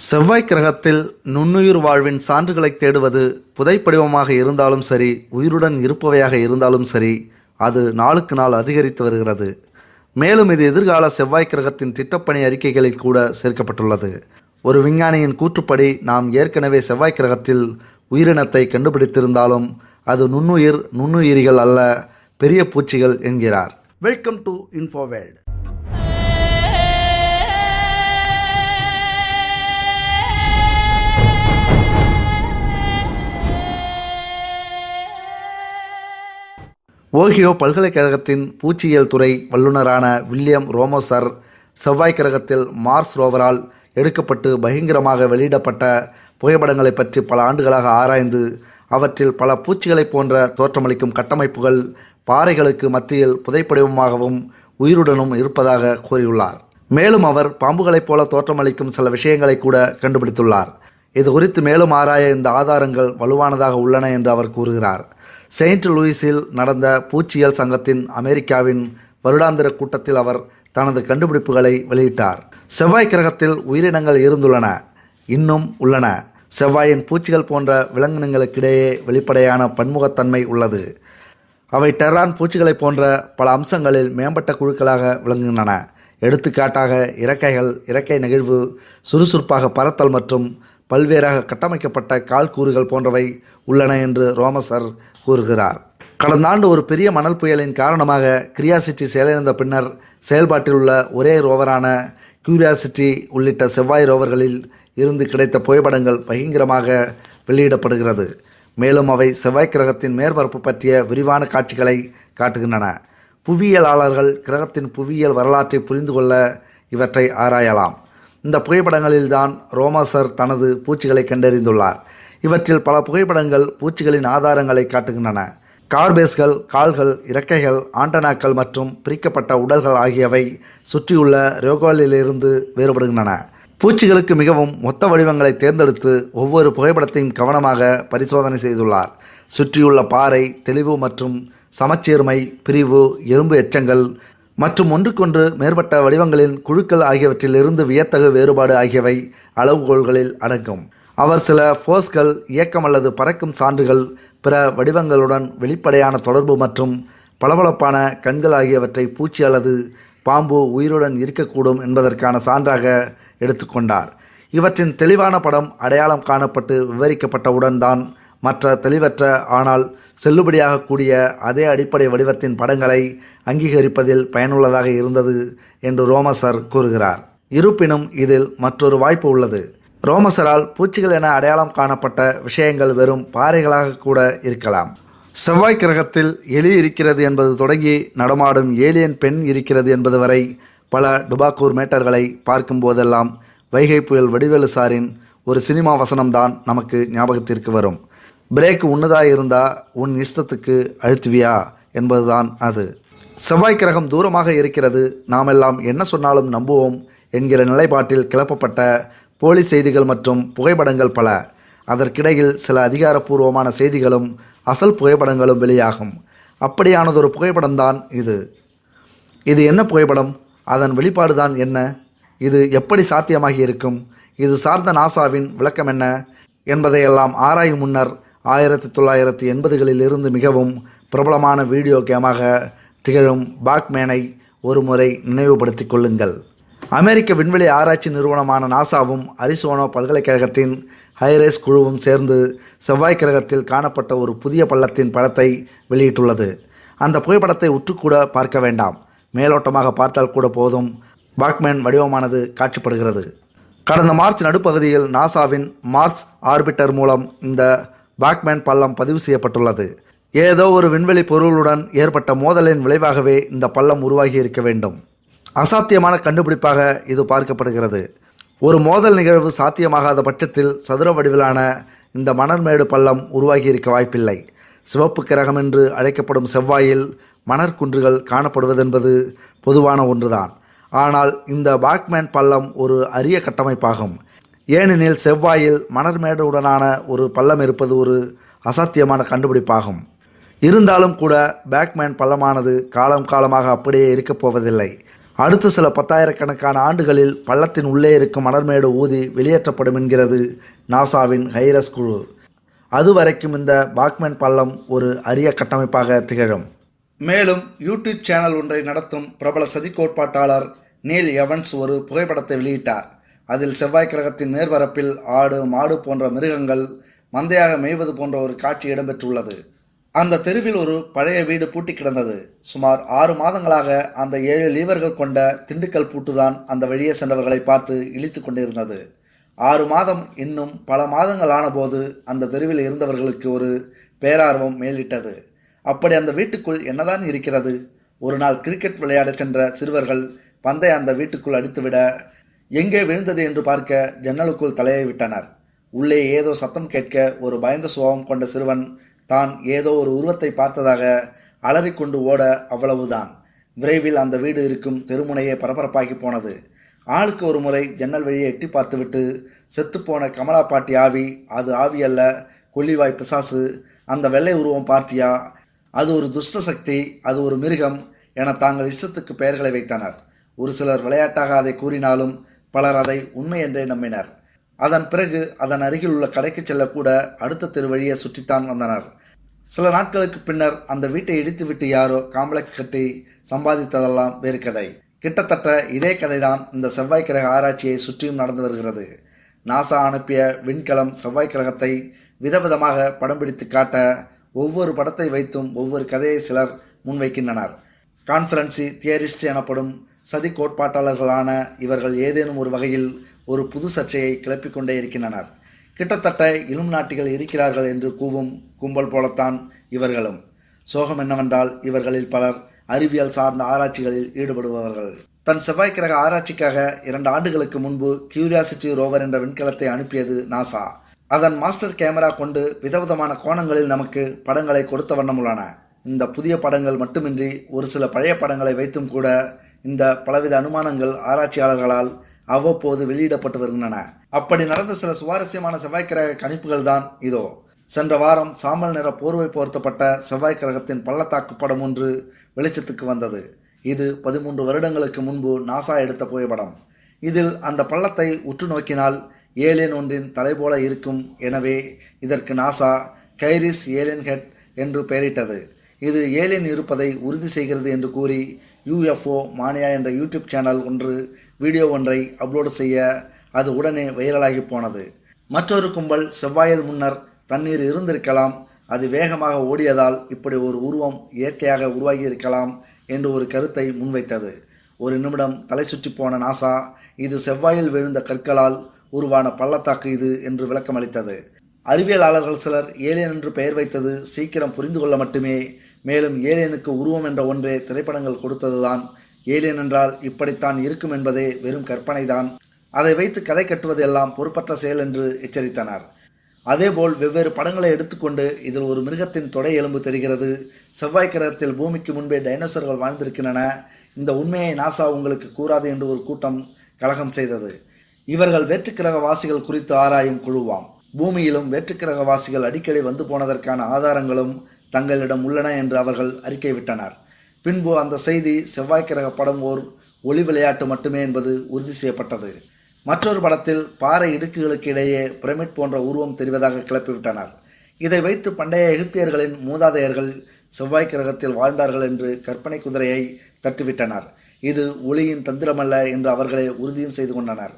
செவ்வாய் கிரகத்தில் நுண்ணுயிர் வாழ்வின் சான்றுகளை தேடுவது புதைப்படிவமாக இருந்தாலும் சரி, உயிருடன் இருப்பவையாக இருந்தாலும் சரி, அது நாளுக்கு நாள் அதிகரித்து வருகிறது. மேலும் இது எதிர்கால செவ்வாய் கிரகத்தின் திட்டப்பணி அறிக்கைகளில் கூட சேர்க்கப்பட்டுள்ளது. ஒரு விஞ்ஞானியின் கூற்றுப்படி நாம் ஏற்கனவே செவ்வாய் கிரகத்தில் உயிரினத்தை கண்டுபிடித்திருந்தாலும் அது நுண்ணுயிரிகள் அல்ல, பெரிய பூச்சிகள் என்கிறார். Welcome to இன்ஃபோவேல்ட். ஓஹியோ பல்கலைக்கழகத்தின் பூச்சியியல் துறை வல்லுநரான வில்லியம் ரோமோசர் செவ்வாய் கிரகத்தில் மார்ஸ் ரோவரால் எடுக்கப்பட்டு பகிரங்கமாக வெளியிடப்பட்ட புகைப்படங்களை பற்றி பல ஆண்டுகளாக ஆராய்ந்து அவற்றில் பல பூச்சிகளைப் போன்ற தோற்றமளிக்கும் கட்டமைப்புகள் பாறைகளுக்கு மத்தியில் புதைப்படிவமாகவும் உயிருடனும் இருப்பதாக கூறியுள்ளார். மேலும் அவர் பாம்புகளைப் போல தோற்றமளிக்கும் சில விஷயங்களை கூட கண்டுபிடித்துள்ளார். இது குறித்து மேலும் ஆராய இந்த ஆதாரங்கள் வலுவானதாக உள்ளன என்று அவர் கூறுகிறார். செயின்ட் லூயிஸில் நடந்த பூச்சியியல் சங்கத்தின் அமெரிக்காவின் வருடாந்திர கூட்டத்தில் அவர் தனது கண்டுபிடிப்புகளை வெளியிட்டார். செவ்வாய் கிரகத்தில் உயிரினங்கள் இருந்துள்ளன, இன்னும் உள்ளன. செவ்வாயின் பூச்சிகள் போன்ற விலங்கினங்களுக்கிடையே வெளிப்படையான பன்முகத்தன்மை உள்ளது. அவை டெரான் பூச்சிகளைப் போன்ற பல அம்சங்களில் மேம்பட்ட குழுக்களாக விளங்குகின்றன. எடுத்துக்காட்டாக இறக்கை நெகிழ்வு, சுறுசுறுப்பாக பறத்தல் மற்றும் பல்வேறாக கட்டமைக்கப்பட்ட கால் கூறுகள் போன்றவை உள்ளன என்று ரோமசர் கூறுகிறார். கடந்த ஆண்டு ஒரு பெரிய மணல் புயலின் காரணமாக கியூரியாசிட்டி செயலிழந்த பின்னர் செயல்பாட்டில் உள்ள ஒரே ரோவரான கியூரியாசிட்டி உள்ளிட்ட செவ்வாய் ரோவர்களில் இருந்து கிடைத்த புகைப்படங்கள் பகிரங்கமாக வெளியிடப்படுகிறது. மேலும் அவை செவ்வாய் கிரகத்தின் மேற்பரப்பு பற்றிய விரிவான காட்சிகளை காட்டுகின்றன. புவியியலாளர்கள் கிரகத்தின் புவியியல் வரலாற்றை புரிந்து கொள்ள இவற்றை ஆராயலாம். இந்த புகைப்படங்களில்தான் ரோமோசர் தனது பூச்சிகளை கண்டறிந்துள்ளார். இவற்றில் பல புகைப்படங்கள் பூச்சிகளின் ஆதாரங்களை காட்டுகின்றன. கார்பேஸ்கள், கால்கள், இறக்கைகள், ஆண்டனாக்கள் மற்றும் பிரிக்கப்பட்ட உடல்கள் ஆகியவை சுற்றியுள்ள ரோகோலிலிருந்து வேறுபடுகின்றன. பூச்சிகளுக்கு மிகவும் ஒத்த வடிவங்களை தேர்ந்தெடுத்து ஒவ்வொரு புகைப்படத்தையும் கவனமாக பரிசோதனை செய்துள்ளார். சுற்றியுள்ள பாறை, தெளிவு மற்றும் சமச்சீர்மை, பிரிவு, எறும்பு எச்சங்கள் மற்றும் ஒன்றுக்கொன்று மேற்பட்ட வடிவங்களின் குழுக்கள் ஆகியவற்றிலிருந்து வியத்தகு வேறுபாடு ஆகியவை அளவுகோல்களில் அடங்கும். அவர் சில ஃபோர்ஸ்கள், இயக்கம் அல்லது பறக்கும் சான்றுகள், பிற வடிவங்களுடன் வெளிப்படையான தொடர்பு மற்றும் பளபளப்பான கண்கள் ஆகியவற்றை பூச்சி அல்லது பாம்பு உயிருடன் இருக்கக்கூடும் என்பதற்கான சான்றாக எடுத்துக்கொண்டார். இவற்றின் தெளிவான படம் அடையாளம் காணப்பட்டு விவரிக்கப்பட்டவுடன் தான் மற்ற தெளிவற்ற ஆனால் செல்லுபடியாக கூடிய அதே அடிப்படை வடிவத்தின் படங்களை அங்கீகரிப்பதில் பயனுள்ளதாக இருந்தது என்று ரோமசர் கூறுகிறார். இருப்பினும் இதில் மற்றொரு வாய்ப்பு உள்ளது. ரோமசரால் பூச்சிகள் என அடையாளம் காணப்பட்ட விஷயங்கள் வெறும் பாறைகளாக கூட இருக்கலாம். செவ்வாய் கிரகத்தில் எலி இருக்கிறது என்பது தொடங்கி நடமாடும் ஏலியன் பெண் இருக்கிறது என்பது வரை பல டுபாக்கூர் மேட்டர்களை பார்க்கும் போதெல்லாம் வைகை புயல் வடிவேலு சாரின் ஒரு சினிமா வசனம்தான் நமக்கு ஞாபகத்திற்கு வரும். பிரேக் உன்னதாக இருந்தா உன் இஷ்டத்துக்கு அழுத்துவியா என்பதுதான் அது. செவ்வாய் கிரகம் தூரமாக இருக்கிறது, நாமெல்லாம் என்ன சொன்னாலும் நம்புவோம் என்கிற நிலைப்பாட்டில் கிளப்பப்பட்ட போலி செய்திகள் மற்றும் புகைப்படங்கள் பல. அதற்கிடையில் சில அதிகாரப்பூர்வமான செய்திகளும் அசல் புகைப்படங்களும் வெளியாகும். அப்படியானதொரு புகைப்படம்தான் இது. இது என்ன புகைப்படம்? அதன் வெளிப்பாடுதான் என்ன? இது எப்படி சாத்தியமாகி இருக்கும்? இது சார்ந்த நாசாவின் விளக்கம் என்ன என்பதையெல்லாம் ஆராயும் முன்னர் 1980களில் இருந்து மிகவும் பிரபலமான வீடியோ கேமாக திகழும் பாக்மேனை ஒரு முறை நினைவுபடுத்திக் கொள்ளுங்கள். அமெரிக்க விண்வெளி ஆராய்ச்சி நிறுவனமான நாசாவும் அரிசோனா பல்கலைக்கழகத்தின் ஹைரேஸ் குழுவும் சேர்ந்து செவ்வாய் கிரகத்தில் காணப்பட்ட ஒரு புதிய பள்ளத்தின் படத்தை வெளியிட்டுள்ளது. அந்த புகைப்படத்தை உற்றுக்கூட பார்க்க வேண்டாம், மேலோட்டமாக பார்த்தால் கூட போதும். பாக்மேன் வடிவமானது காட்சிப்படுகிறது. கடந்த மார்ச் நடுப்பகுதியில் நாசாவின் மார்ஸ் ஆர்பிட்டர் மூலம் இந்த பாக்மேன் பள்ளம் பதிவு செய்யப்பட்டுள்ளது. ஏதோ ஒரு விண்வெளி பொருளுடன் ஏற்பட்ட மோதலின் விளைவாகவே இந்த பள்ளம் உருவாகி இருக்க வேண்டும். அசாத்தியமான கண்டுபிடிப்பாக இது பார்க்கப்படுகிறது. ஒரு மோதல் நிகழ்வு சாத்தியமாகாத பட்சத்தில் சதுர வடிவிலான இந்த மணற்மேடு பள்ளம் உருவாகி இருக்க வாய்ப்பில்லை. சிவப்பு கிரகம் என்று அழைக்கப்படும் செவ்வாயில் மணற்குன்றுகள் காணப்படுவதென்பது பொதுவான ஒன்றுதான். ஆனால் இந்த பாக்மேன் பள்ளம் ஒரு அரிய கட்டமைப்பாகும். ஏனெனில் செவ்வாயில் மணற்மேடுடனான ஒரு பள்ளம் இருப்பது ஒரு அசாத்தியமான கண்டுபிடிப்பாகும். இருந்தாலும் கூட பாக்மேன் பள்ளமானது காலமாக அப்படியே இருக்கப் போவதில்லை. அடுத்த சில 10,000கணக்கான ஆண்டுகளில் பள்ளத்தின் உள்ளே இருக்கும் மணற்மேடு ஊதி வெளியேற்றப்படும் என்கிறது நாசாவின் ஹைரஸ் குழு. அதுவரைக்கும் இந்த பாக்மேன் பள்ளம் ஒரு அரிய கட்டமைப்பாக திகழும். மேலும் யூடியூப் சேனல் ஒன்றை நடத்தும் பிரபல சதி கோட்பாட்டாளர் நீல் எவன்ஸ் ஒரு புகைப்படத்தை வெளியிட்டார். அதில் செவ்வாய் கிரகத்தின் மேற்பரப்பில் ஆடு, மாடு போன்ற மிருகங்கள் மந்தையாக மேய்வது போன்ற ஒரு காட்சி இடம்பெற்றுள்ளது. அந்த தெருவில் ஒரு பழைய வீடு பூட்டி கிடந்தது. சுமார் 6 மாதங்களாக அந்த 7 லீவர்கள் கொண்ட திண்டுக்கல் பூட்டுதான் அந்த வழியே சென்றவர்களை பார்த்து இழுத்து கொண்டிருந்தது. 6 மாதம் இன்னும் பல மாதங்கள் ஆனபோது அந்த தெருவில் இருந்தவர்களுக்கு ஒரு பேரார்வம் மேலிட்டது. அப்படி அந்த வீட்டுக்குள் என்னதான் இருக்கிறது? ஒரு நாள் கிரிக்கெட் விளையாட சென்ற சிறுவர்கள் பந்தை அந்த வீட்டுக்குள் அடித்துவிட எங்கே விழுந்தது என்று பார்க்க ஜன்னலுக்குள் தலையை விட்டனர். உள்ளே ஏதோ சத்தம் கேட்க ஒரு பயந்த சுபாவம் கொண்ட சிறுவன் தான் ஏதோ ஒரு உருவத்தை பார்த்ததாக அலறிக்கொண்டு ஓட, அவ்வளவுதான். விரைவில் அந்த வீடு இருக்கும் தெருமுனையே பரபரப்பாகி போனது. ஆளுக்கு ஒரு முறை ஜன்னல் வழியை எட்டி பார்த்துவிட்டு, செத்துப்போன கமலா பாட்டி ஆவி, அது ஆவி அல்ல, கொல்லிவாய் பிசாசு, அந்த வெள்ளை உருவம் பார்த்தியா, அது ஒரு துஷ்ட சக்தி, அது ஒரு மிருகம் என தாங்கள் இஷ்டத்துக்கு பெயர்களை வைத்தனர். ஒரு சிலர் விளையாட்டாக அதை கூறினாலும் பலர் அதை உண்மை என்றே நம்பினர். அதன் பிறகு அதன் அருகில் உள்ள கடைக்கு செல்லக்கூட அடுத்த தெரு வழியை சுற்றித்தான் வந்தனர். சில நாட்களுக்கு பின்னர் அந்த வீட்டை இடித்துவிட்டு யாரோ காம்ப்ளெக்ஸ் கட்டி சம்பாதித்ததெல்லாம் வேறு கதை. கிட்டத்தட்ட இதே கதைதான் இந்த செவ்வாய் கிரக ஆராய்ச்சியை சுற்றியும் நடந்து வருகிறது. நாசா அனுப்பிய விண்கலம் செவ்வாய் கிரகத்தை விதவிதமாக படம் பிடித்து காட்ட ஒவ்வொரு படத்தை வைத்தும் ஒவ்வொரு கதையை சிலர் முன்வைக்கின்றனர். கான்ஃபரன்சி தியரிஸ்ட் எனப்படும் சதி கோட்பாட்டாளர்களான இவர்கள் ஏதேனும் ஒரு வகையில் ஒரு புது சர்ச்சையை கிளப்பிக்கொண்டே இருக்கின்றனர். கிட்டத்தட்ட இலுமினாட்டிகள் இருக்கிறார்கள் என்று கூவும் கும்பல் போலத்தான் இவர்களும். சோகம் என்னவென்றால் இவர்களில் பலர் அறிவியல் சார்ந்த ஆராய்ச்சிகளில் ஈடுபடுபவர்கள். தன் செவ்வாய் கிரக ஆராய்ச்சிக்காக 2 ஆண்டுகளுக்கு முன்பு கியூரியாசிட்டி ரோவர் என்ற விண்கலத்தை அனுப்பியது நாசா. அதன் மாஸ்டர் கேமரா கொண்டு விதவிதமான கோணங்களில் நமக்கு படங்களை கொடுத்த வண்ணம் உள்ளன. இந்த புதிய படங்கள் மட்டுமின்றி ஒரு சில பழைய படங்களை வைத்தும் கூட இந்த பலவித அனுமானங்கள் ஆராய்ச்சியாளர்களால் அவ்வப்போது வெளியிடப்பட்டு வருகின்றன. அப்படி நடந்த சில சுவாரஸ்யமான செவ்வாய் கிரக கணிப்புகள் தான் இதோ. சென்ற வாரம் சாம்பல் நிற போர்வை போர்த்தப்பட்ட செவ்வாய் கிரகத்தின் பள்ளத்தாக்கு படம் ஒன்று வெளிச்சத்துக்கு வந்தது. இது 13 வருடங்களுக்கு முன்பு நாசா எடுத்த புகைப்படம். இதில் அந்த பள்ளத்தை உற்று நோக்கினால் ஏலியன் ஒன்றின் தலை போல இருக்கும். எனவே இதற்கு நாசா கைரிஸ் ஏலியன் ஹெட் என்று பெயரிட்டது. இது ஏலியன் இருப்பதை உறுதி செய்கிறது என்று கூறி UFO மானியா என்ற யூடியூப் சேனல் ஒன்று வீடியோ ஒன்றை அப்லோடு செய்ய அது உடனே வைரலாகி போனது. மற்றொரு கும்பல் செவ்வாயில் முன்னர் தண்ணீர் இருந்திருக்கலாம், அது வேகமாக ஓடியதால் இப்படி ஒரு உருவம் இயற்கையாக உருவாகி இருக்கலாம் என்று ஒரு கருத்தை முன்வைத்தது. ஒரு நிமிடம் தலை சுற்றி போன நாசா, இது செவ்வாயில் விழுந்த கற்களால் உருவான பள்ளத்தாக்கு இது என்று விளக்கமளித்தது. அறிவியலாளர்கள் சிலர் ஏலியன் என்று பெயர் வைத்தது சீக்கிரம் புரிந்து கொள்ள மட்டுமே. மேலும் ஏலியனுக்கு உருவம் என்ற ஒன்றே திரைப்படங்கள் கொடுத்ததுதான். ஏலியன் என்றால் இப்படித்தான் இருக்கும் என்பதே வெறும் கற்பனைதான், அதை வைத்து கதை கட்டுவது எல்லாம் பொறுப்பற்ற செயல் என்று எச்சரித்தனர். அதேபோல் வெவ்வேறு படங்களை எடுத்துக்கொண்டு இதில் ஒரு மிருகத்தின் தொடை எலும்பு தெரிகிறது, செவ்வாய் கிரகத்தில் பூமிக்கு முன்பே டைனோசர்கள் வாழ்ந்திருக்கின்றன, இந்த உண்மையை நாசா உங்களுக்கு கூறாது என்று ஒரு கூட்டம் கலகம் செய்தது. இவர்கள் வேற்றுக்கிரகவாசிகள் குறித்து ஆராயும் குழுவாம். பூமியிலும் வேற்றுக்கிரகவாசிகள் அடிக்கடி வந்து போனதற்கான ஆதாரங்களும் தங்களிடம் உள்ளன என்று அவர்கள் அறிக்கை விட்டனர். பின்பு அந்த செய்தி செவ்வாய் கிரக படம் ஓர் ஒளி விளையாட்டு மட்டுமே என்பது உறுதி செய்யப்பட்டது. மற்றொரு படத்தில் பாறை இடுக்குகளுக்கு இடையே பிரமிட் போன்ற உருவம் தெரிவதாக கிளப்பிவிட்டனர். இதை வைத்து பண்டைய எகிப்தியர்களின் மூதாதையர்கள் செவ்வாய் கிரகத்தில் வாழ்ந்தார்கள் என்று கற்பனை குதிரையை தட்டிவிட்டனர். இது ஒளியின் தந்திரமல்ல என்று அவர்களே உறுதியும் செய்து கொண்டனர்.